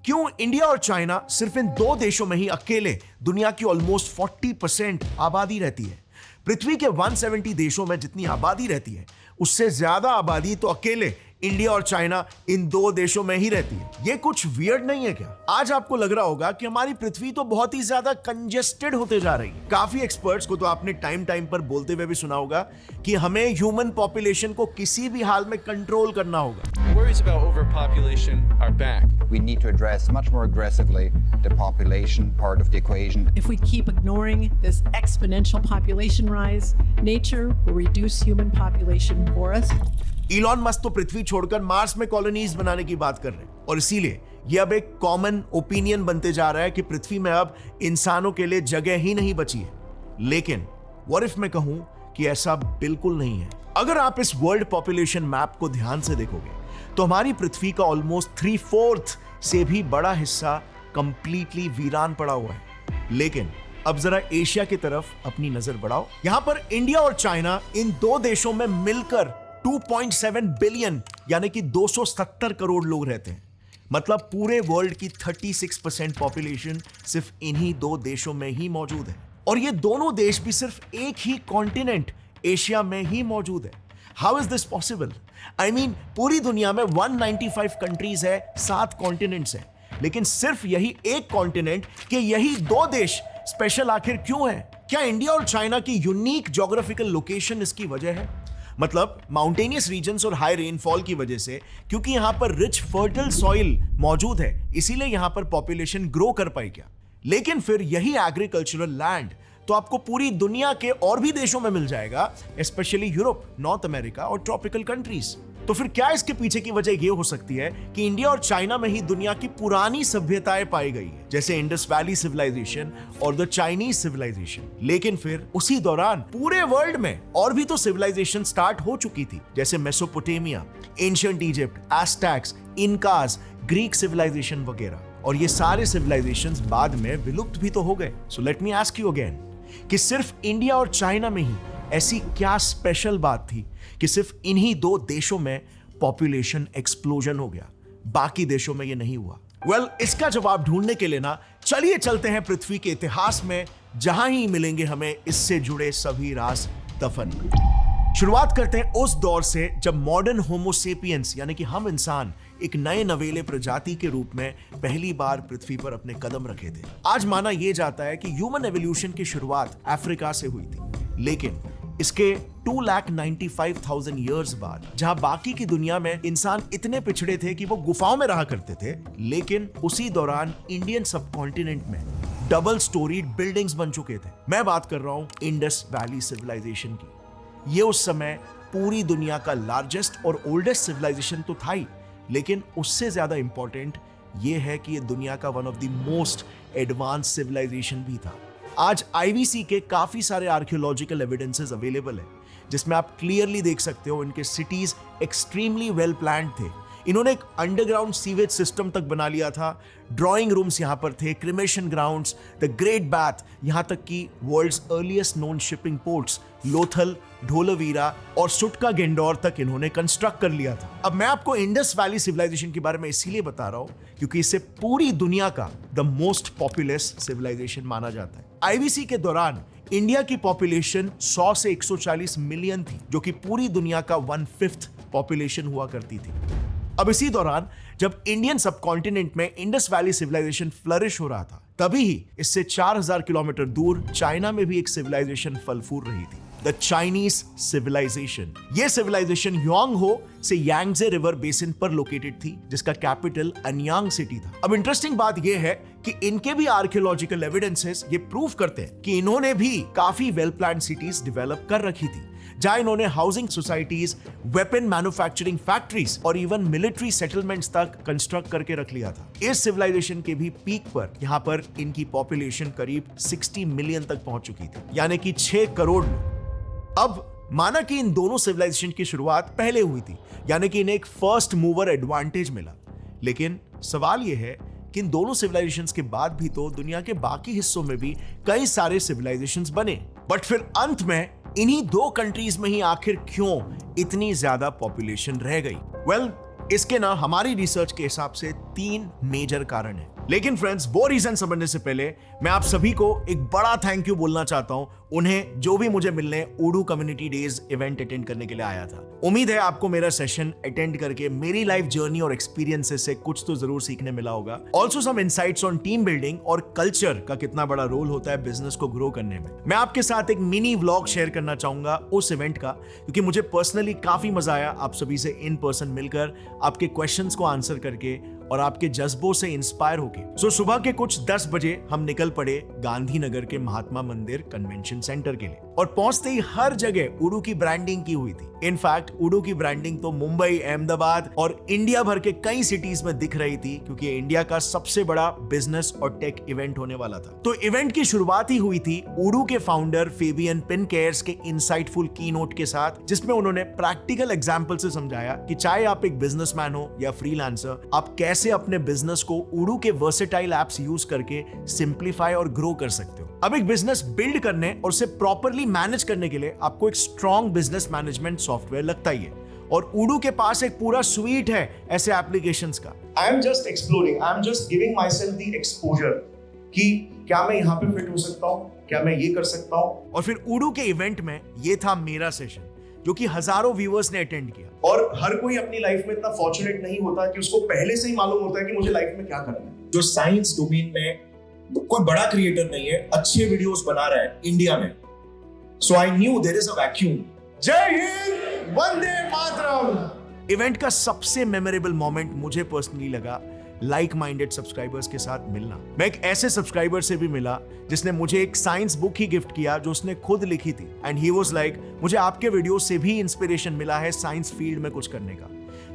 क्यों इंडिया और चाइना सिर्फ इन दो देशों में ही अकेले दुनिया की ऑलमोस्ट 40% आबादी रहती है? पृथ्वी के 170 देशों में जितनी आबादी रहती है उससे ज्यादा आबादी तो अकेले इंडिया और चाइना इन दो देशों में ही रहती है। ये कुछ वियर्ड नहीं है क्या? आज आपको लग रहा होगा कि हमारी पृथ्वी तो बहुत ही ज्यादा कंजेस्टेड होते जा रही है। काफी एक्सपर्ट्स को तो आपने टाइम टाइम पर बोलते हुए भी सुना होगा कि हमें ह्यूमन पॉपुलेशन को किसी भी हाल में कंट्रोल करना होगा। Worries about overpopulation are back. We need to address much more aggressively the population part of the equation. If we keep ignoring this exponential population rise, nature will reduce human population for us. Elon Musk तो पृथ्वी छोड़कर Mars में colonies बनाने की बात कर रहे हैं और इसीलिए ये अब एक कॉमन ओपिनियन बनते जा रहा है कि पृथ्वी में अब इंसानों के लिए जगह ही नहीं बची है। लेकिन व्हाट इफ मैं कहूं कि ऐसा बिल्कुल नहीं है। अगर आप इस वर्ल्ड पॉपुलेशन मैप को ध्यान से देखोगे तो हमारी पृथ्वी का ऑलमोस्ट 3/4 से भी बड़ा हिस्सा कंप्लीटली वीरान पड़ा हुआ है। लेकिन अब जरा एशिया की तरफ अपनी नजर बढ़ाओ। यहां पर इंडिया और चाइना इन दो देशों में मिलकर 2.7 बिलियन यानी कि 270 करोड़ लोग रहते हैं। मतलब पूरे वर्ल्ड की 36% पॉपुलेशन सिर्फ इन्हीं दो देशों में ही मौजूद है और ये दोनों देश भी सिर्फ एक ही कॉन्टिनेंट एशिया में ही मौजूद है। How is this possible? I mean पूरी दुनिया में 195 कंट्रीज है, 7 कॉन्टिनेंट्स हैं, लेकिन सिर्फ यही एक कॉन्टिनेंट के यही दो देश स्पेशल आखिर क्यों है? क्या इंडिया और चाइना की यूनिक ज्योग्राफिकल लोकेशन इसकी वजह है? मतलब माउंटेनियस रीजन्स और हाई रेनफॉल की वजह से, क्योंकि यहां पर रिच फर्टाइल सॉइल मौजूद है, इसीलिए यहां पर पॉपुलेशन ग्रो कर पाई क्या? लेकिन फिर यही एग्रीकल्चरल लैंड तो आपको पूरी दुनिया के और भी देशों में मिल जाएगा, स्पेशली यूरोप, नॉर्थ अमेरिका और ट्रॉपिकल कंट्रीज। तो फिर क्या इसके पीछे की वजह यह हो सकती है कि इंडिया और चाइना में ही दुनिया की पुरानी सभ्यताएं पाई गई है, जैसे इंडस वैली सिविलाइजेशन और द चाइनीज सिविलाइजेशन। लेकिन फिर उसी दौरान पूरे वर्ल्ड में और भी तो सिविलाइजेशन स्टार्ट हो चुकी थी, जैसे Mesopotamia, ancient Egypt, Aztecs, Incas, Greek civilisation वगैरह। और ये सारे सिविलाइजेशंस बाद में विलुप्त भी तो हो गए। So let me ask you again कि सिर्फ इंडिया और चाइना में ही ऐसी क्या स्पेशल बात थी कि सिर्फ इन्हीं दो देशों में पॉपुलेशन एक्सप्लोजन हो गया, बाकी देशों में ये नहीं हुआ? वेल, इसका जवाब ढूंढने के लिए ना चलिए चलते हैं पृथ्वी के इतिहास में, जहां ही मिलेंगे हमें इससे जुड़े सभी राज दफन। शुरुआत करते हैं उस दौर से जब मॉडर्न होमोसेपियंस यानी कि हम इंसान एक नए नवेले प्रजाति के रूप में पहली बार पृथ्वी पर अपने कदम रखे थे। आज माना यह जाता है कि ह्यूमन एवोल्यूशन की शुरुआत अफ्रीका से हुई थी, लेकिन इसके 2,95,000 ईयर्स बाद जहां बाकी की दुनिया में इंसान इतने पिछड़े थे कि वो गुफाओं में रहा करते थे, लेकिन उसी दौरान इंडियन सबकॉन्टिनेंट में डबल स्टोरीड बिल्डिंग्स बन चुके थे। मैं बात कर रहा हूं इंडस वैली सिविलाइजेशन की। ये उस समय पूरी दुनिया का लार्जेस्ट और ओल्डेस्ट सिविलाइजेशन तो था ही, लेकिन उससे ज्यादा इंपॉर्टेंट ये है कि ये दुनिया का one of the most advance civilisation भी था। आज आईवीसी के काफी सारे आर्कियोलॉजिकल एविडेंसेस अवेलेबल है, जिसमें आप क्लियरली देख सकते हो इनके सिटीज एक्सट्रीमली वेल प्लान्ड थे। इन्होंने एक अंडरग्राउंड सीवेज सिस्टम तक बना लिया था, ड्राइंग रूम्स यहां पर थे, cremation grounds, the great bath, यहां तक कि world's earliest known shipping ports Lothal, Dholavira और सुटका गेंडोर तक इन्होंने कंस्ट्रक्ट कर लिया था। अब मैं आपको इंडस वैली सिविलाइजेशन के बारे में इसीलिए बता रहा हूं क्योंकि इसे पूरी दुनिया का द मोस्ट पॉपुलस सिविलाइजेशन माना जाता है। आईवीसी के दौरान इंडिया की पॉपुलेशन 100 से 140 मिलियन थी, जो कि पूरी दुनिया का 1/5 पॉपुलेशन हुआ करती थी। अब इसी दौरान जब इंडियन सबकॉन्टिनेंट में इंडस वैली सिविलाइजेशन फ्लरिश हो रहा था, तभी ही इससे 4000 किलोमीटर दूर चाइना में भी एक सिविलाइजेशन फल फूल रही थी, द चाइनीज सिविलाइजेशन। यह सिविलाइजेशन ह्वांगहो से यांगजे रिवर बेसिन पर लोकेटेड थी, जिसका कैपिटल अन्यांग सिटी था। अब इंटरेस्टिंग बात यह है कि इनके भी आर्कियोलॉजिकल एविडेंसेस ये प्रूव करते हैं कि इन्होंने भी काफी वेल प्लान्ड सिटीज डेवलप कर रखी थी, जहां इन्होंने housing societies, weapon manufacturing factories और इवन मिलिट्री सेटलमेंट्स तक कंस्ट्रक्ट करके रख लिया था। इस सिविलाइजेशन के भी पीक पर यहां पर इनकी पॉपुलेशन करीब 60 मिलियन तक पहुंच चुकी थी, यानी कि 6 करोड़ लोग। अब माना कि इन दोनों सिविलाइजेशन की शुरुआत पहले हुई थी, यानी कि इन्हें एक फर्स्ट मूवर एडवांटेज मिला, लेकिन सवाल यह है कि इन दोनों सिविलाइजेशंस के बाद भी तो दुनिया के बाकी हिस्सों में भी कई सारे सिविलाइजेशंस बने, बट फिर अंत में इन्हीं दो कंट्रीज में ही आखिर क्यों इतनी ज्यादा पॉपुलेशन रह गई? वेल, इसके ना हमारी रिसर्च के हिसाब से 3 मेजर कारण है। लेकिन फ्रेंड्स, वो रीजन समझने से पहले मैं आप सभी को एक बड़ा थैंक यू बोलना चाहता हूं उन्हें जो भी मुझे मिलने उडू कम्युनिटी डेज इवेंट अटेंड करने के लिए आया था। उम्मीद है आपको मेरा सेशन अटेंड करके मेरी लाइफ जर्नी और एक्सपीरियंसेस से कुछ तो जरूर सीखने मिला होगा। Also some insights on team building और कल्चर का कितना बड़ा रोल होता है बिजनेस को ग्रो करने में। मैं आपके साथ एक मिनी व्लॉग शेयर करना चाहूंगा उस इवेंट का, क्योंकि मुझे पर्सनली काफी मजा आया आप सभी से इन पर्सन मिलकर, आपके क्वेश्चंस को आंसर करके और आपके जज्बों से इंस्पायर होके। सो सुबह के कुछ 10 बजे हम निकल पड़े गांधीनगर के महात्मा मंदिर कन्वेंशन सेंटर के लिए, और पहुंचते ही हर जगह उडू की ब्रांडिंग की हुई थी। इनफैक्ट उडू की ब्रांडिंग तो मुंबई, अहमदाबाद और इंडिया भर के कई सिटीज में दिख रही थी, क्योंकि इंडिया का सबसे बड़ा बिजनेस और टेक इवेंट होने वाला था। तो इवेंट की शुरुआत ही हुई थी उडू के फाउंडर फेबियन पिनकेयर्स के इनसाइटफुल कीनोट के साथ, जिसमें उन्होंने प्रैक्टिकल एग्जांपल से समझाया कि चाहे आप एक बिजनेसमैन हो या फ्रीलांसर, आप कैसे अपने बिजनेस को उडू के वर्सेटाइल एप्स यूज करके सिंप्लीफाई और ग्रो कर सकते हो। अब एक बिजनेस बिल्ड करने और उसे प्रॉपरली मैनेज करने के लिए आपको एक स्ट्रॉन्ग बिजनेस मैनेजमेंट सॉफ्टवेयर लगता ही है, और उडू के पास एक पूरा स्वीट है ऐसे एप्लीकेशंस का। I am just exploring, I am just giving my self the exposure कि क्या मैं यहाँ पे फिट हो सकता हूँ, क्या मैं ये कर सकता हूँ। और फिर उडू के इवेंट में ये था मेरा सेशन, जो कि हजारों व्यूअर्स ने अटेंड किया। और हर कोई अपनी लाइफ में इतना फॉर्चुनेट नहीं होता कि उसको पहले से ही मालूम होता है कि मुझे लाइफ में क्या करना है। जो साइंस डोमेन में कोई बड़ा क्रिएटर नहीं है, अच्छे वीडियोस बना रहा है इंडिया में, so I knew there is a vacuum. जय हिंद, वंदे मातरम। इवेंट का सबसे मेमोरेबल मोमेंट मुझे पर्सनली लगा लाइक माइंडेड सब्सक्राइबर्स के साथ मिलना। मैं एक ऐसे सब्सक्राइबर से भी मिला जिसने मुझे एक साइंस बुक ही गिफ्ट किया जो उसने खुद लिखी थी, एंड ही वाज लाइक, मुझे आपके वीडियो से भी इंस्पिरेशन मिला है साइंस फील्ड में कुछ करने का।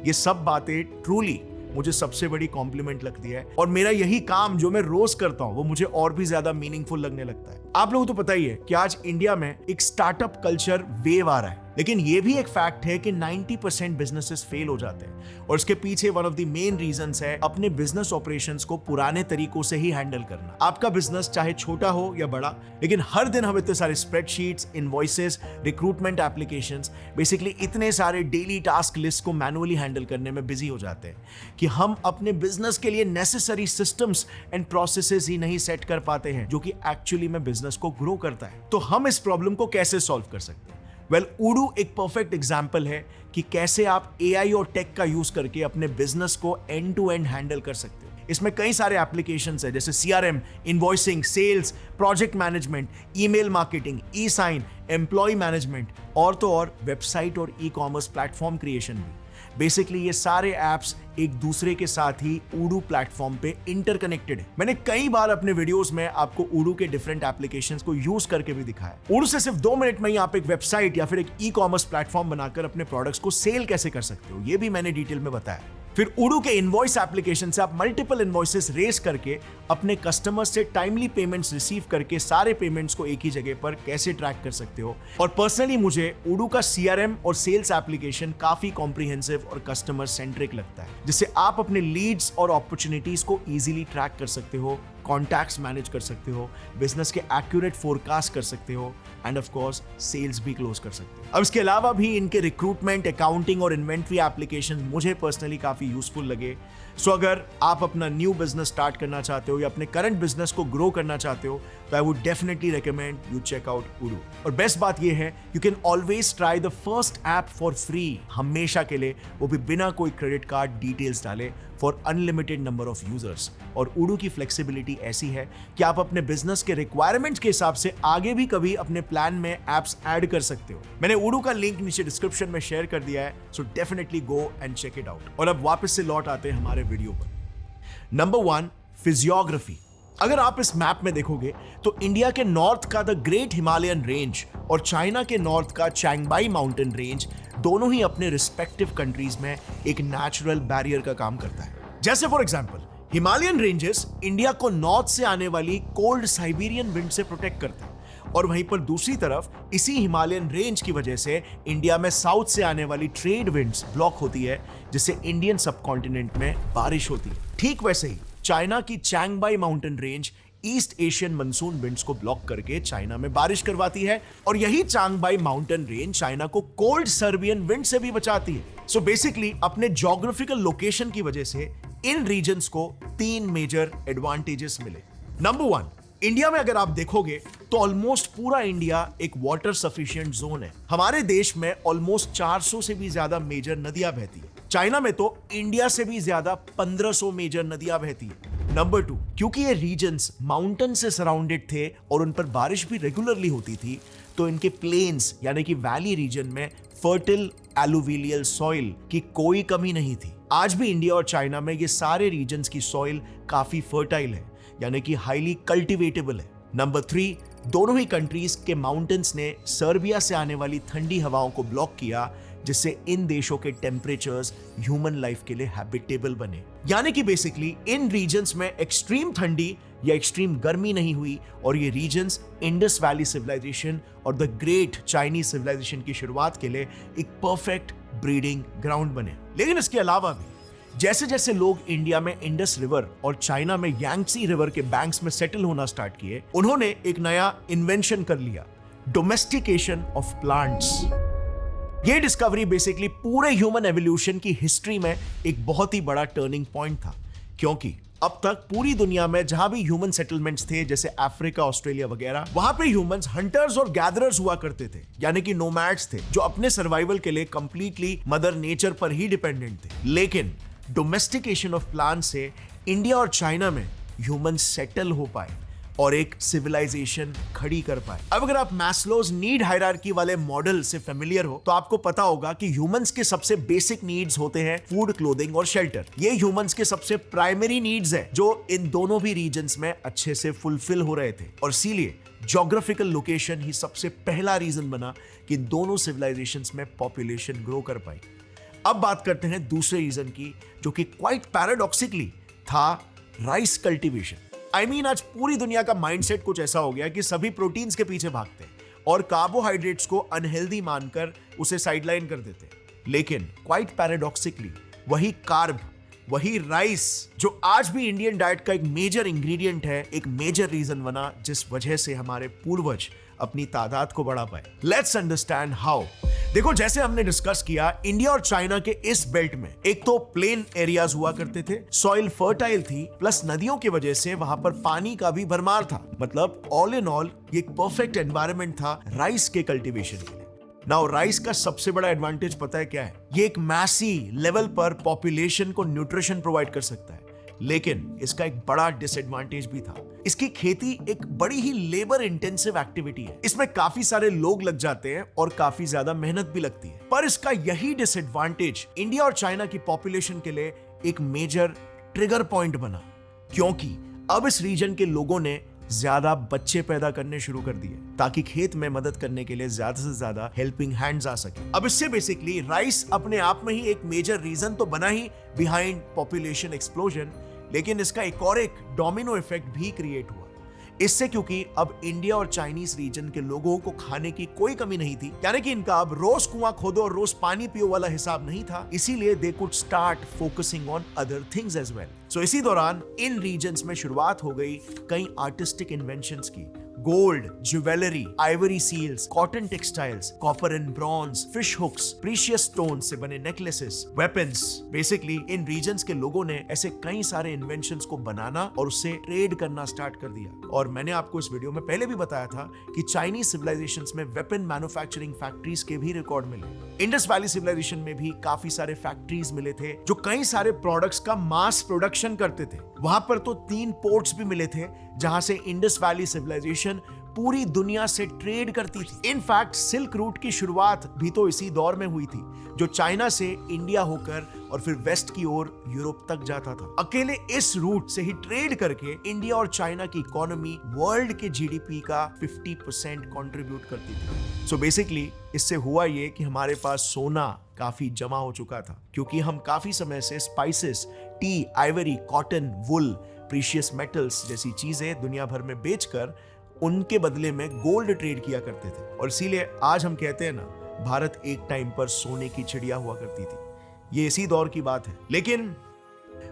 ये सब बातें ट्रूली मुझे सबसे बड़ी कॉम्प्लीमेंट लगती है, और मेरा यही काम जो मैं रोज करता हूं वो मुझे और भी ज्यादा मीनिंगफुल लगने लगता है। आप लोगों को तो पता ही है कि आज इंडिया में एक स्टार्टअप कल्चर वेव आ रहा है, लेकिन ये भी एक फैक्ट है कि 90% बिजनेसेस फेल हो जाते हैं, और इसके पीछे one of the main reasons है अपने बिजनेस ऑपरेशंस को पुराने तरीकों से ही हैंडल करना। आपका बिजनेस चाहे छोटा हो या बड़ा, लेकिन हर दिन हम इतने सारे spreadsheets, invoices, recruitment applications, basically इतने सारे डेली टास्क लिस्ट को मैनुअली हैंडल करने में बिजी हो जाते हैं कि हम अपने बिजनेस के लिए नेसेसरी सिस्टम्स एंड प्रोसेसेस ही नहीं सेट कर पाते हैं, जो कि एक्चुअली में बिजनेस को ग्रो करता है। तो हम इस प्रॉब्लम को कैसे सॉल्व कर सकते हैं? वेल, उडू एक परफेक्ट एग्जाम्पल है कि कैसे आप एआई और टेक का यूज करके अपने बिजनेस को एंड टू एंड हैंडल कर सकते हो। इसमें कई सारे एप्लीकेशंस है, जैसे CRM, invoicing, sales, project management, email marketing, e sign, employ management, और तो और वेबसाइट और ई कॉमर्स प्लेटफॉर्म क्रिएशन भी। बेसिकली ये सारे एप्स एक दूसरे के साथ ही उडू प्लेटफॉर्म पे इंटरकनेक्टेड है। मैंने कई बार अपने वीडियोस में आपको उडू के डिफरेंट एप्लीकेशंस को यूज करके भी दिखाया। उडू से सिर्फ 2 मिनट में ही आप एक वेबसाइट या फिर एक ई कॉमर्स प्लेटफॉर्म बनाकर अपने प्रोडक्ट्स को सेल कैसे कर सकते हो, ये भी मैंने डिटेल में बताया। फिर उडू के इनवॉइस एप्लीकेशन से आप मल्टीपल इनवॉइसेस रेज करके अपने कस्टमर्स से टाइमली पेमेंट्स रिसीव करके सारे पेमेंट्स को एक ही जगह पर कैसे ट्रैक कर सकते हो। और पर्सनली मुझे उडू का सीआरएम और सेल्स एप्लीकेशन काफी कॉम्प्रिहेंसिव और कस्टमर सेंट्रिक लगता है, जिससे आप अपने लीड्स और अपॉर्चुनिटीज को इजीली ट्रैक कर सकते हो, कॉन्टैक्ट्स मैनेज कर सकते हो, बिजनेस के एक्यूरेट फोरकास्ट कर सकते हो, एंड ऑफ कोर्स सेल्स भी क्लोज कर सकते हो। अब इसके अलावा भी इनके रिक्रूटमेंट, अकाउंटिंग और इन्वेंट्री एप्लीकेशन मुझे पर्सनली काफी यूजफुल लगे। सो अगर आप अपना न्यू बिजनेस स्टार्ट करना चाहते हो या अपने करंट बिजनेस को ग्रो करना चाहते हो, तो I would definitely recommend you check out Odoo. और बेस्ट बात यह है, you can always try the first app for free, हमेशा के लिए, वो भी बिना कोई क्रेडिट कार्ड डिटेल्स डाले, for unlimited number of users. और उडू की फ्लेक्सिबिलिटी ऐसी है कि आप अपने बिजनेस के रिक्वायरमेंट्स के हिसाब से आगे भी कभी अपने प्लान में एप्स ऐड कर सकते हो। मैंने उडू का लिंक नीचे डिस्क्रिप्शन में शेयर कर दिया है, so definitely go and check it out. और अब वापस से लौट आते हैं हमारे वीडियो पर। Number 1, physiography. अगर आप इस मैप में देखोगे तो इंडिया के नॉर्थ का द ग्रेट हिमालयन रेंज और चाइना के नॉर्थ का चैंगबाई माउंटेन रेंज दोनों ही अपने रिस्पेक्टिव कंट्रीज में एक नेचुरल बैरियर का काम करता है। जैसे for example, Himalayan ranges India को नॉर्थ से आने वाली कोल्ड साइबेरियन विंड से प्रोटेक्ट करते हैं, और वहीं पर दूसरी तरफ इसी हिमालयन रेंज की वजह से इंडिया में साउथ से आने वाली ट्रेड विंड्स ब्लॉक होती है, जिससे इंडियन सबकॉन्टिनेंट में बारिश होती है। ठीक वैसे ही चाइना की Changbai mountain range East Asian monsoon winds को ब्लॉक करके चाइना में बारिश करवाती है और यही चांगबाई माउंटेन रेंज चाइना को कोल्ड सर्बियन विंड से भी बचाती है। सो बेसिकली अपने ज्योग्राफिकल लोकेशन की वजह से इन रीजन्स को 3 मेजर एडवांटेजेस मिले। नंबर 1, इंडिया में अगर आप देखोगे तो ऑलमोस्ट पूरा इंडिया एक वाटर सफिशिएंट जोन है। हमारे देश में ऑलमोस्ट 400 से भी ज्यादा मेजर नदियां बहती है। चाइना में तो इंडिया से भी ज्यादा 1500 मेजर नदियां बहती है। नंबर 2, क्योंकि ये रीजन्स माउंटेन से सराउंडेड थे और उन पर बारिश भी रेगुलरली होती थी, तो इनके प्लेन्स यानी कि वैली रीजन में फर्टिल एलुविलियल सॉइल की कोई कमी नहीं थी। आज भी इंडिया और चाइना में ये सारे रीजन्स की सॉइल काफी फर्टाइल है, यानी कि हाईली कल्टिवेटेबल है। नंबर 3, दोनों ही कंट्रीज के माउंटेन्स ने सर्बिया से आने वाली ठंडी हवाओं को ब्लॉक किया, जिससे इन देशों के टेम्परेचर्स ह्यूमन लाइफ के लिए हैबिटेबल बने। यानी कि बेसिकली इन रीजन्स में एक्सट्रीम ठंडी या एक्सट्रीम गर्मी नहीं हुई और ये रीजन्स इंडस वैली सिविलाइजेशन और द ग्रेट चाइनीज सिविलाइजेशन की शुरुआत के लिए एक परफेक्ट ब्रीडिंग ग्राउंड बने। लेकिन इसके अलावा भी जैसे जैसे लोग इंडिया में इंडस रिवर और चाइना में यांगत्सी रिवर के बैंक्स में सेटल होना स्टार्ट किए, उन्होंने एक नया इन्वेंशन कर लिया, डोमेस्टिकेशन ऑफ प्लांट्स। ये डिस्कवरी बेसिकली पूरे ह्यूमन एवोल्यूशन की हिस्ट्री में एक बहुत ही बड़ा टर्निंग पॉइंट था, क्योंकि अब तक पूरी दुनिया में जहां भी ह्यूमन सेटलमेंट्स थे, जैसे अफ्रीका, ऑस्ट्रेलिया वगैरह, वहां पे ह्यूमंस हंटर्स और गैदरर्स हुआ करते थे, यानी कि नोमैड्स थे, जो अपने सर्वाइवल के लिए कंप्लीटली मदर नेचर पर ही डिपेंडेंट थे। लेकिन डोमेस्टिकेशन ऑफ प्लांट से इंडिया और चाइना में ह्यूमंस सेटल हो पाए और एक सिविलाइजेशन खड़ी कर पाए। अब अगर आप मैस्लोज नीड हायरार्की वाले मॉडल से फेमिलियर हो तो आपको पता होगा कि ह्यूमंस के सबसे बेसिक नीड्स होते हैं फूड, क्लोथिंग और शेल्टर। ये ह्यूमंस के सबसे प्राइमरी नीड्स है, जो इन दोनों भी रीजन्स में अच्छे से फुलफिल हो रहे थे, और इसीलिए ज्योग्राफिकल लोकेशन ही सबसे पहला रीजन बना कि दोनों सिविलाइजेशंस में पॉपुलेशन ग्रो कर पाई। अब बात करते हैं दूसरे रीजन की, जो कि क्वाइट पैराडॉक्सिकली था राइस कल्टीवेशन। आज पूरी दुनिया का माइंडसेट कुछ ऐसा हो गया कि सभी प्रोटीन्स के पीछे भागते हैं और कार्बोहाइड्रेट्स को अनहेल्दी मानकर उसे साइडलाइन कर देते हैं। लेकिन क्वाइट पैराडॉक्सिकली वही कार्ब, वही राइस, जो आज भी इंडियन डाइट का एक मेजर इंग्रेडिएंट है, एक मेजर रीजन बना जिस वजह से हमारे पूर्वज अपनी तादाद को बढ़ा पाए। Let's understand how. देखो, जैसे हमने डिस्कस किया, इंडिया और चाइना के इस बेल्ट में एक तो प्लेन एरियाज हुआ करते थे, सॉइल फर्टाइल थी, प्लस नदियों की वजह से वहां पर पानी का भी भरमार था। मतलब ऑल इन ऑल ये एक परफेक्ट एनवायरनमेंट था राइस के कल्टीवेशन के लिए। नाउ राइस का सबसे बड़ा एडवांटेज पता है क्या है? ये एक मैसी लेवल पर पॉपुलेशन को न्यूट्रिशन प्रोवाइड कर सकता है, लेकिन इसका एक बड़ा डिसएडवांटेज भी था। इसकी खेती एक बड़ी ही लेबर इंटेंसिव एक्टिविटी है, इसमें काफी सारे लोग लग जाते हैं और काफी ज्यादा मेहनत भी लगती है। पर इसका यही डिसएडवांटेज इंडिया और चाइना की पॉपुलेशन के लिए एक मेजर ट्रिगर पॉइंट बना, क्योंकि अब इस रीजन के लोगों ने ज्यादा बच्चे पैदा करने शुरू कर दिए ताकि खेत में मदद करने के लिए ज्यादा से ज्यादा हेल्पिंग हैंड्स आ सके। अब इससे बेसिकली राइस अपने आप में ही एक मेजर रीजन तो बना ही बिहाइंड पॉपुलेशन एक्सप्लोजन, लेकिन इसका एक और एक डोमिनो इफेक्ट भी क्रिएट हुआ इससे, क्योंकि अब इंडिया और चाइनीज रीजन के लोगों को खाने की कोई कमी नहीं थी, यानी कि इनका अब रोज कुआं खोदो और रोज पानी पियो वाला हिसाब नहीं था, इसीलिए they could start focusing on other things as well. So इसी दौरान इन रीजन्स में शुरुआत हो गई कई आर्टिस्टिक इन्वेंशंस की। Gold, jewellery, ivory seals, cotton textiles, copper and bronze, fish hooks, precious stone से बने नेकलेसेस, वेपन्स। बेसिकली इन रीजन्स के लोगों ने ऐसे कई सारे इन्वेंशंस को बनाना और उससे ट्रेड करना स्टार्ट कर दिया। और मैंने आपको इस वीडियो में पहले भी बताया था कि चाइनीज सिविलाइजेशंस में वेपन मैन्युफैक्चरिंग फैक्ट्रीज के भी रिकॉर्ड मिले। इंडस वैली सिविलाइजेशन में भी काफी सारे फैक्ट्रीज मिले थे जो कई सारे प्रोडक्ट्स का मास प्रोडक्शन करते थे। वहां पर तो 3 पोर्ट्स भी मिले थे जहां से इंडस वैली सिविलाइजेशन पूरी दुनिया से ट्रेड करती थी। इनफैक्ट सिल्क रूट की शुरुआत भी तो इसी दौर में हुई थी, जो चाइना से इंडिया होकर और फिर वेस्ट की ओर यूरोप तक जाता था। अकेले इस रूट से ही ट्रेड करके इंडिया और चाइना की इकोनॉमी वर्ल्ड के जीडीपी का 50% कंट्रीब्यूट करती थी। सो बेसिकली इससे हुआ ये कि हमारे पास सोना काफी जमा हो चुका था, क्योंकि हम काफी समय से स्पाइसेस, टी, आइवरी, कॉटन, वुल, प्रीशियस मेटल्स जैसी चीजें दुनिया भर में बेचकर उनके बदले में गोल्ड ट्रेड किया करते थे। और इसीलिए आज हम कहते हैं ना, भारत एक टाइम पर सोने की चिड़िया हुआ करती थी। ये इसी दौर की बात है। लेकिन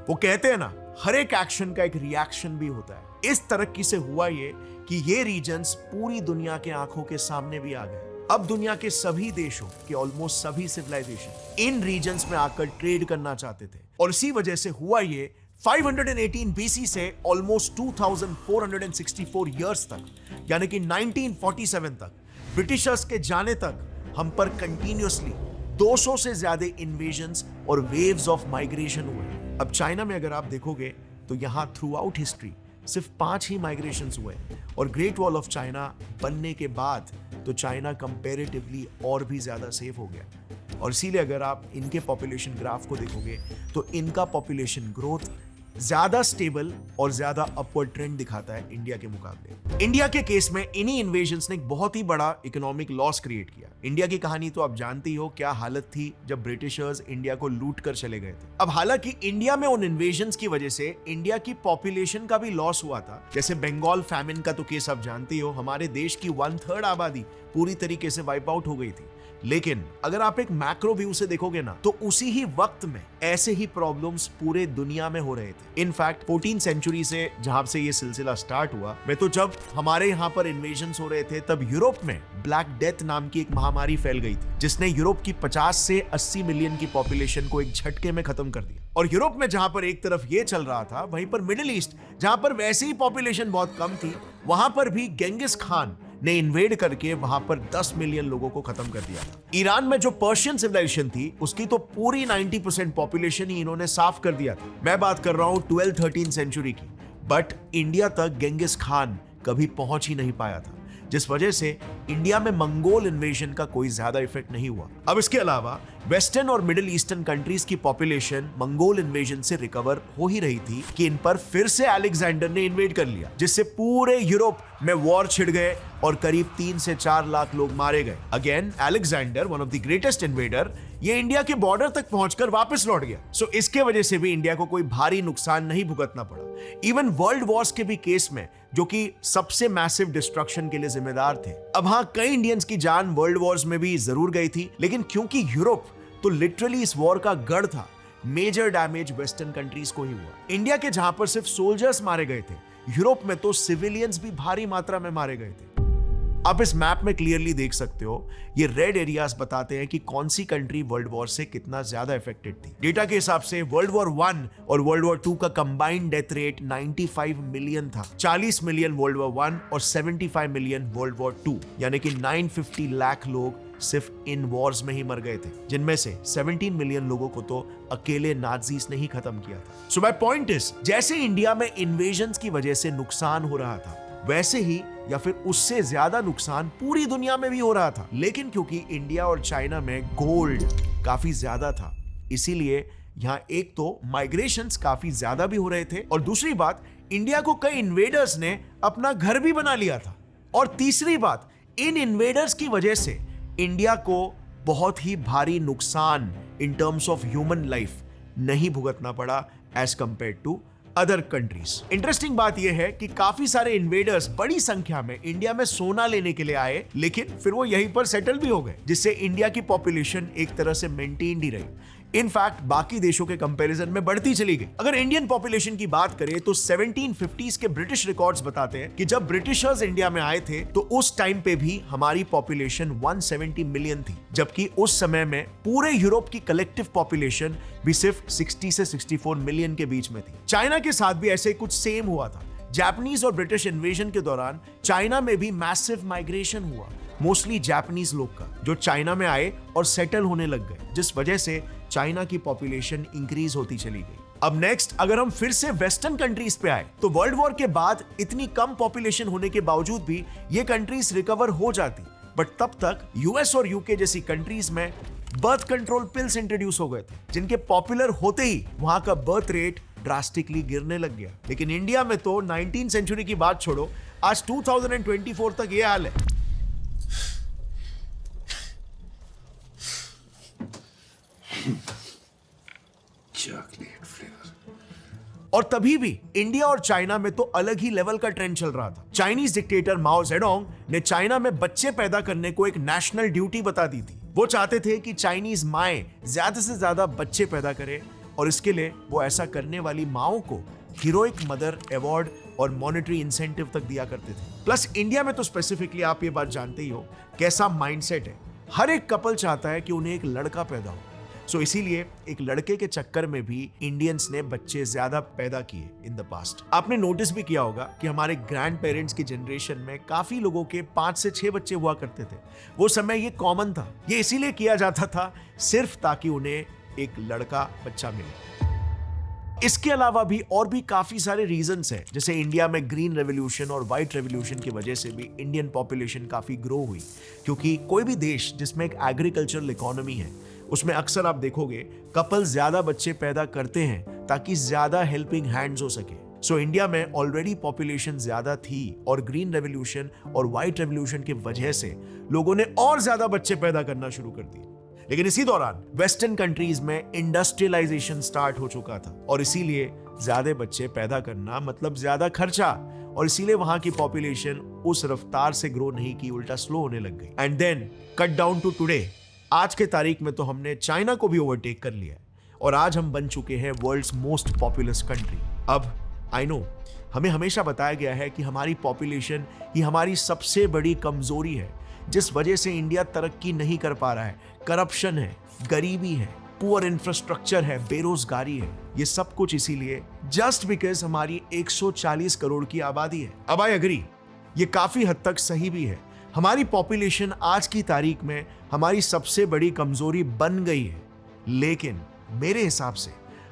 वो कहते हैं ना, हर एक एक्शन का एक रिएक्शन भी होता है। इस तरक्की से हुआ ये कि ये रीजन्स पूरी दुनिया के आंखों के सामने भी आ गए। अब दुनिया के सभी देशों के ऑलमोस्ट सभी सिविलाइजेशन इन रीजन्स में आकर ट्रेड करना चाहते थे और इसी वजह से हुआ ये 518 BC से ऑलमोस्ट 2464 इयर्स तक यानी कि 1947 तक ब्रिटिशर्स के जाने तक हम पर कंटिन्यूअसली 200 से ज्यादा इन्वेजन्स और वेव्स ऑफ माइग्रेशन हुए। अब चाइना में अगर आप देखोगे तो यहां थ्रू आउट हिस्ट्री सिर्फ 5 ही माइग्रेशंस हुए और ग्रेट वॉल ऑफ चाइना बनने के बाद तो चाइना कंपैरेटिवली और भी ज्यादा सेफ हो गया और इसीलिए अगर आप इनके पॉपुलेशन ग्राफ को देखोगे तो इनका पॉपुलेशन ग्रोथ ज्यादा स्टेबल और ज्यादा अपवर्ड ट्रेंड दिखाता है इंडिया के मुकाबले। इंडिया के केस में इन्हीं इन्वेजन्स ने एक बहुत ही बड़ा इकोनॉमिक लॉस क्रिएट किया। इंडिया की कहानी तो आप जानती हो क्या हालत थी जब ब्रिटिशर्स इंडिया को लूट कर चले गए थे। अब हालांकि इंडिया में उन इन्वेजन्स की वजह से इंडिया की पॉपुलेशन का भी लॉस हुआ था। जैसे बंगाल फैमिन का तो केस आप जानती हो, हमारे देश की 1/3 आबादी पूरी तरीके से वाइप आउट हो गई थी। लेकिन अगर आप एक मैक्रो व्यू से देखोगे ना तो उसी ही वक्त में ऐसे ही प्रॉब्लम्स पूरे दुनिया में हो रहे थे। इनफैक्ट 14th सेंचुरी से जहां से ये सिलसिला स्टार्ट हुआ में तो जब हमारे यहाँ पर इन्वेजन्स हो रहे थे तब यूरोप में ब्लैक डेथ नाम की एक महामारी फैल गई थी जिसने यूरोप की 50 से 80 मिलियन की पॉपुलेशन को एक झटके में खत्म कर दिया। और यूरोप में जहां पर एक तरफ ये चल रहा था वहीं पर मिडिल ईस्ट जहां पर वैसे ही पॉपुलेशन बहुत कम थी वहां पर भी गेंगिस खान ने इन्वेड करके वहां पर 10 मिलियन लोगों को खत्म कर दिया था। ईरान में जो पर्शियन सिविलाइजेशन थी उसकी तो पूरी 90% पॉपुलेशन ही इन्होंने साफ कर दिया था। मैं बात कर रहा हूं 12th-13th सेंचुरी की। बट इंडिया तक गेंगिस खान कभी पहुंच ही नहीं पाया था जिस वजह से इंडिया में मंगोल इन्वेजन का कोई ज्यादा इफेक्ट नहीं हुआ। अब इसके अलावा वेस्टर्न और मिडिल ईस्टर्न कंट्रीज की पॉपुलेशन मंगोल इन्वेजन से रिकवर हो ही रही थी कि इन पर फिर से अलेक्जेंडर ने इन्वेड कर लिया जिससे पूरे यूरोप में वॉर छिड़ गए और करीब 3 से 4 लाख लोग मारे गए। Again Alexander one of the greatest invader ये इंडिया के बॉर्डर तक पहुंचकर वापस लौट गया। सो इसके वजह से भी इंडिया को कोई भारी नुकसान नहीं भुगतना पड़ा। इवन वर्ल्ड वॉर्स के भी केस में जो कि सबसे मैसिव डिस्ट्रक्शन के लिए जिम्मेदार थे। अब हाँ कई इंडियंस की जान वर्ल्ड वॉर्स में भी जरूर गई थी लेकिन क्योंकि यूरोप तो लिटरली इस वॉर का गढ़ था मेजर डैमेज वेस्टर्न कंट्रीज को ही हुआ। इंडिया के जहां पर सिर्फ सोल्जर्स मारे गए थे यूरोप में तो सिविलियंस भी भारी मात्रा में मारे गए थे। आप इस मैप में क्लियरली देख सकते हो ये रेड एरियाज बताते हैं कि कौन सी कंट्री वर्ल्ड वॉर से कितना ज्यादा इफेक्टेड थी। डेटा के हिसाब से वर्ल्ड वॉर 1 और वर्ल्ड वॉर 2 का कंबाइंड डेथ रेट 95 मिलियन था। 40 मिलियन वर्ल्ड वॉर 1 और 75 मिलियन वर्ल्ड वॉर 2 यानी कि 950 लाख लोग सिर्फ इन वॉर्स में ही मर गए थे जिनमें से 17 मिलियन लोगों को तो अकेले नाजीज ने ही खत्म किया था। सो माय पॉइंट इज जैसे इंडिया में इन्वेजन्स की वजह से नुकसान हो रहा था वैसे ही या फिर उससे ज्यादा नुकसान पूरी दुनिया में भी हो रहा था। लेकिन क्योंकि इंडिया और चाइना में गोल्ड काफी ज्यादा था इसीलिए यहाँ एक तो माइग्रेशंस काफी ज्यादा भी हो रहे थे और दूसरी बात इंडिया को कई इन्वेडर्स ने अपना घर भी बना लिया था और तीसरी बात इन इन्वेडर्स की वजह से इंडिया को बहुत ही भारी नुकसान in terms of human life नहीं भुगतना पड़ा as compared to other countries. Interesting बात यह है कि काफी सारे इन्वेडर्स बड़ी संख्या में इंडिया में सोना लेने के लिए आए लेकिन फिर वो यहीं पर सेटल भी हो गए जिससे इंडिया की पॉपुलेशन एक तरह से मेंटेन ही रही। इनफैक्ट बाकी देशों के कंपैरिजन में बढ़ती चली गई। अगर इंडियन पॉपुलेशन की बात करें तो 1750s के ब्रिटिश रिकॉर्ड्स बताते हैं कि जब ब्रिटिशर्स इंडिया में आए थे तो उस टाइम पे भी हमारी पॉपुलेशन 170 मिलियन थी जबकि उस समय में पूरे यूरोप की कलेक्टिव पॉपुलेशन भी सिर्फ 60 से 64 मिलियन के बीच में थी। चाइना के साथ भी ऐसे कुछ सेम हुआ था। जापानीज और ब्रिटिश इन्वेजन के दौरान चाइना में भी मैसिव माइग्रेशन हुआ मोस्टली जापानीज लोग का जो चाइना में आए और सेटल होने लग गए जिस वजह से चाइना की पॉपुलेशन इंक्रीज होती चली गई। अब नेक्स्ट अगर हम फिर से वेस्टर्न कंट्रीज पे आए तो वर्ल्ड वॉर के बाद इतनी कम पॉपुलेशन होने के बावजूद भी ये कंट्रीज रिकवर हो जाती बट तब तक यूएस और यूके जैसी कंट्रीज में बर्थ कंट्रोल पिल्स इंट्रोड्यूस हो गए थे जिनके पॉपुलर होते ही वहां का बर्थ रेट ड्रास्टिकली गिरने लग गया। लेकिन इंडिया में तो 19th सेंचुरी की बात छोड़ो आज 2024 तक ये हाल है। Chocolate flavour. और तभी भी इंडिया और चाइना में तो अलग ही लेवल का ट्रेंड चल रहा था। चाइनीज डिक्टेटर माओ जेडोंग ने चाइना में बच्चे पैदा करने को एक नेशनल ड्यूटी बता दी थी। वो चाहते थे कि चाइनीज माएं ज्यादा से ज्यादा बच्चे पैदा करें और इसके लिए वो ऐसा करने वाली माओं को हीरोइक मदर अवार्ड और मॉनेटरी इंसेंटिव तक दिया करते थे। प्लस इंडिया में तो स्पेसिफिकली आप ये बात जानते ही हो कैसा माइंडसेट है। हर एक कपल चाहता है कि उन्हें एक लड़का पैदा हो। सो इसीलिए एक लड़के के चक्कर में भी इंडियंस ने बच्चे ज्यादा पैदा किए इन द पास्ट। आपने नोटिस भी किया होगा कि हमारे ग्रैंड पेरेंट्स की जनरेशन में काफी लोगों के 5 से 6 बच्चे हुआ करते थे। वो समय ये कॉमन था। ये इसीलिए किया जाता था सिर्फ ताकि उन्हें एक लड़का बच्चा मिले। इसके अलावा भी और भी काफी सारे रीजंस हैं, जैसे इंडिया में ग्रीन रेवोल्यूशन और व्हाइट रेवोल्यूशन की वजह से भी इंडियन पॉपुलेशन काफी ग्रो हुई। क्योंकि कोई भी देश जिसमें एक एग्रीकल्चरल इकोनॉमी है उसमें अक्सर आप देखोगे कपल ज्यादा बच्चे पैदा करते हैं ताकि ज्यादा हेल्पिंग हैंड्स हो सके। सो इंडिया में ऑलरेडी पॉपुलेशन ज्यादा थी और ग्रीन रेवोल्यूशन और व्हाइट रेवोल्यूशन की वजह से लोगों ने और ज्यादा बच्चे पैदा करना शुरू कर दिए। लेकिन इसी दौरान वेस्टर्न कंट्रीज में इंडस्ट्रियलाइजेशन स्टार्ट हो चुका था और इसीलिए ज्यादा बच्चे पैदा करना मतलब ज्यादा खर्चा, और इसीलिए वहां की पॉपुलेशन उस रफ्तार से ग्रो नहीं की, उल्टा स्लो होने लग गई। And then cut down to today, आज के तारीख में तो हमने चाइना को भी ओवरटेक कर लिया और आज हम बन चुके हैं वर्ल्ड्स मोस्ट पॉपुलस कंट्री। अब आई नो हमें हमेशा बताया गया है कि हमारी पॉपुलेशन ही हमारी सबसे बड़ी कमजोरी है, जिस वजह से इंडिया तरक्की नहीं कर पा रहा है। करप्शन है, गरीबी है, पुअर इंफ्रास्ट्रक्चर है, बेरोजगारी है। ये सब कुछ इसीलिए जस्ट बिकॉज हमारी 140 करोड़ की आबादी है। अब आई एग्री, ये काफी हद तक सही भी है। हमारी पॉपुलेशन आज की तारीख में हमारी सबसे बड़ी कमजोरी बन गई है, लेकिन मेरे हिसाब से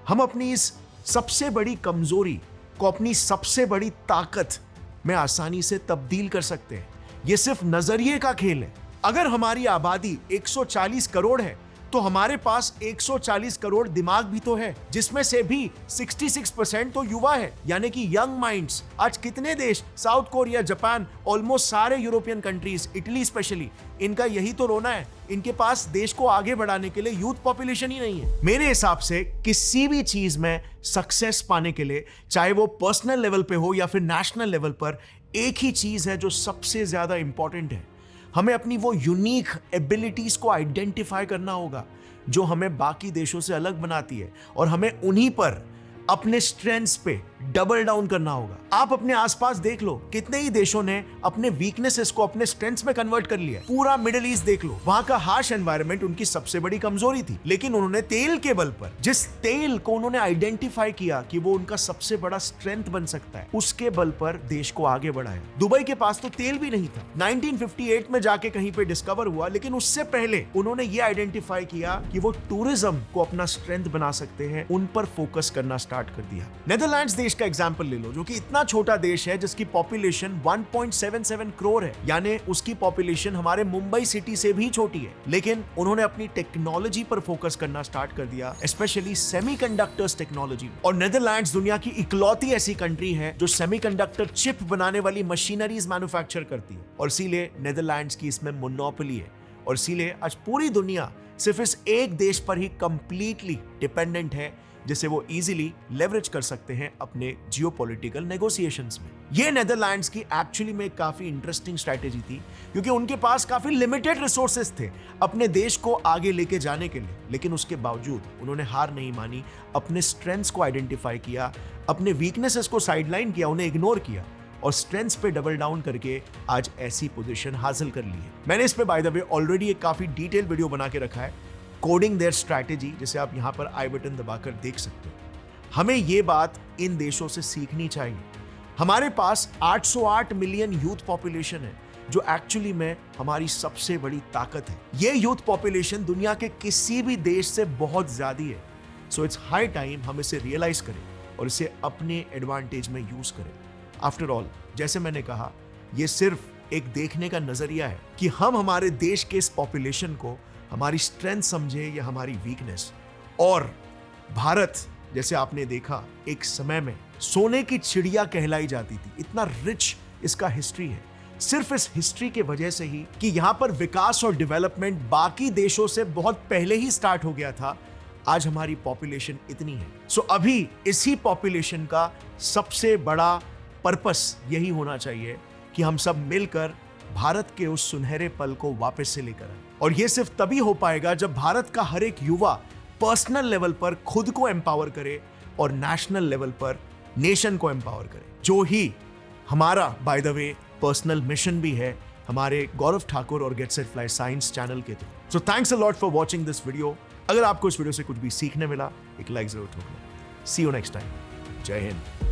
हम अपनी इस सबसे बड़ी कमजोरी को अपनी सबसे बड़ी ताकत में आसानी से तब्दील कर सकते हैं। ये सिर्फ नजरिए का खेल है। अगर हमारी आबादी 140 करोड़ है तो हमारे पास 140 करोड़ दिमाग भी तो है, जिसमें से भी 66% तो युवा है, यानी कि यंग माइंड्स। आज कितने देश, साउथ कोरिया, जापान, ऑलमोस्ट सारे यूरोपियन कंट्रीज, इटली स्पेशली, इनका यही तो रोना है। इनके पास देश को आगे बढ़ाने के लिए यूथ पॉपुलेशन ही नहीं है। मेरे हिसाब से किसी भी चीज में सक्सेस पाने के लिए, चाहे वो पर्सनल लेवल पे हो या फिर नेशनल लेवल पर, एक ही चीज है जो सबसे ज्यादा इंपॉर्टेंट है। हमें अपनी वो यूनिक एबिलिटीज को आइडेंटिफाई करना होगा जो हमें बाकी देशों से अलग बनाती है, और हमें उन्हीं पर, अपने स्ट्रेंथ्स पे डबल डाउन करना होगा। आप अपने आसपास देख लो, कितने ही देशों ने अपने वीकनेसेस को अपने स्ट्रेंथ्स में कन्वर्ट कर लिया। पूरा मिडिल ईस्ट देख लो, वहां का हार्श एनवायरनमेंट उनकी सबसे बड़ी कमजोरी थी, लेकिन उन्होंने तेल के बल पर, जिस तेल को उन्होंने आइडेंटिफाई किया कि वो उनका सबसे बड़ा स्ट्रेंथ बन सकता है, उसके बल पर देश को आगे बढ़ाया। दुबई के पास तो तेल भी नहीं था, 1958 में जाके कहीं पे डिस्कवर हुआ, लेकिन उससे पहले उन्होंने ये आइडेंटिफाई किया कि वो टूरिज्म को अपना स्ट्रेंथ बना सकते हैं, उन पर फोकस करना स्टार्ट कर दिया। नेदरलैंड्स देश का एग्जांपल ले लो, जो कि इतना छोटा देश है जिसकी पॉपुलेशन 1.77 करोड़ है, यानी उसकी पॉपुलेशन हमारे मुंबई सिटी से भी छोटी है, लेकिन उन्होंने अपनी टेक्नोलॉजी पर फोकस करना स्टार्ट कर दिया, स्पेशली सेमीकंडक्टर्स टेक्नोलॉजी। और नेदरलैंड्स दुनिया की इकलौती ऐसी कंट्री है जो सेमीकंडक्टर चिप बनाने वाली मशीनरीज मैन्युफैक्चर करती है, और इसीलिए नेदरलैंड्स की इसमें मोनोपोली है, और इसीलिए आज पूरी दुनिया सिर्फ इस एक देश पर ही कंप्लीटली डिपेंडेंट है, जिसे वो इजीली लेवरेज कर सकते हैं अपने जियोपॉलिटिकल नेगोशिएशंस में। ये नेदरलैंड्स की एक्चुअली में काफी इंटरेस्टिंग स्ट्रैटेजी थी, क्योंकि उनके पास काफी लिमिटेड रिसोर्सेज थे अपने देश को आगे लेके जाने के लिए, लेकिन उसके बावजूद उन्होंने हार नहीं मानी, अपने स्ट्रेंथ्स को आइडेंटिफाई किया, अपने वीकनेसेस को साइडलाइन किया, उन्हें इग्नोर किया, और स्ट्रेंथ्स पे डबल डाउन करके आज ऐसी पोजीशन हासिल कर ली है। मैंने इस पे बाय द वे ऑलरेडी एक काफी डिटेल वीडियो बना के रखा है, कोडिंग देयर स्ट्रैटेजी, जिसे आप यहां पर आई बटन दबाकर देख सकते हो। हमें यह बात इन देशों से सीखनी चाहिए। हमारे पास 808 मिलियन यूथ पॉपुलेशन है, जो एक्चुअली में हमारी सबसे बड़ी ताकत है। यह यूथ पॉपुलेशन दुनिया के किसी भी देश से बहुत ज्यादा है। सो इट्स हाई टाइम हम इसे रियलाइज करें और इसे अपने एडवांटेज में यूज करें। आफ्टर ऑल, जैसे मैंने कहा, यह सिर्फ एक देखने का नजरिया है कि हम हमारे देश के इस पॉपुलेशन को हमारी स्ट्रेंथ समझे या हमारी वीकनेस। और भारत, जैसे आपने देखा, एक समय में सोने की चिड़िया कहलाई जाती थी। इतना रिच इसका हिस्ट्री है, सिर्फ इस हिस्ट्री के वजह से ही कि यहां पर विकास और डेवलपमेंट बाकी देशों से बहुत पहले ही स्टार्ट हो गया था। आज हमारी पॉपुलेशन इतनी है। सो अभी इसी पॉपुलेशन का सबसे बड़ा पर्पस यही होना चाहिए कि हम सब मिलकर भारत के उस सुनहरे पल को वापस से लेकर आए। और यह सिर्फ तभी हो पाएगा जब भारत का हर एक युवा पर्सनल लेवल पर खुद को एम्पावर करे और नेशनल लेवल पर नेशन को एम्पावर करें, जो ही हमारा by the way personal mission भी है हमारे गौरव ठाकुर और Get Set Fly Science channel के through. So thanks a lot for watching this video. अगर आपको इस वीडियो से कुछ भी सीखने मिला, एक लाइक जरूर ठोकना। सी यू नेक्स्ट टाइम। जय हिंद।